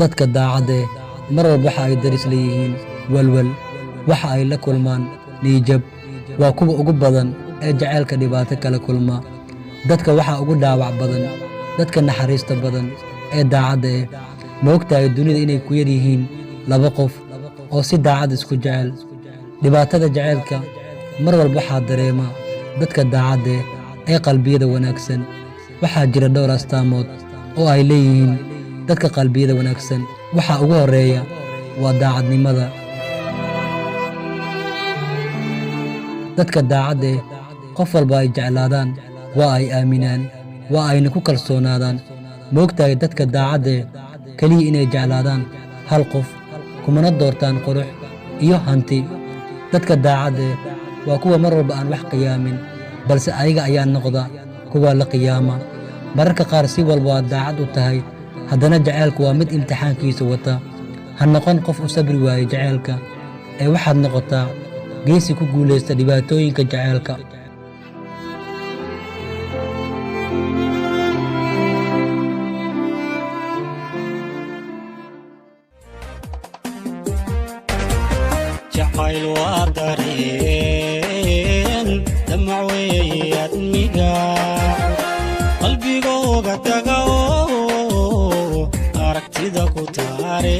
dadka daacadda mar walba waxa ay daris leeyihiin walwal, waxa ay la kulmaan niyad-jab. waa kuwa ugu badan ee jacaylka dhibaato kala kulma. dadka waxa ugu dhaawac badan dadka naxariista badan ee daacadda ma ogtahay dunida inay ku yar yihiin laba qof oo si daacad isku jecel. dhibaatada jacaylka mar walba waxaa dareema dadka daacadda ee qalbiyada wanaagsan. waxaa jira dhowr astaamood oo ay leeyihiin dadka qalbiyada wanaagsan. waxa ugu horeeya waa daacadnimada. dadka daacadda qof walba ay jeclaadaan, waa ay aaminaan, waa ayna ku kalsoonaadaan. ma ogtahay dadka daacadda keliya inay jeclaadaan hal qof, kumana doortaan qurux iyo hanti. dadka daacadda waa kuwa mar walba aan wax qiyaamin, balse ayaga ayaa noqda kuwa la qiyaama. mararka qaar si walba aad daacad u tahay, haddana jacaylku waa mid imtixaankiisa wata. ha noqon qof u sabri waaye jacaylka, ee waxaad noqotaa geesi ku guulaysta dhibaatooyinka jacaylka. jacayl waa dareen damac weeye admiga qalbigooga taga oo aragtida ku taare.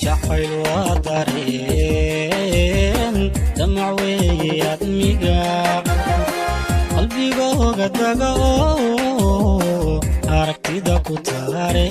jacayl waa dareen damac weeye admiga qalbigooga taga oo aragtida ku taare.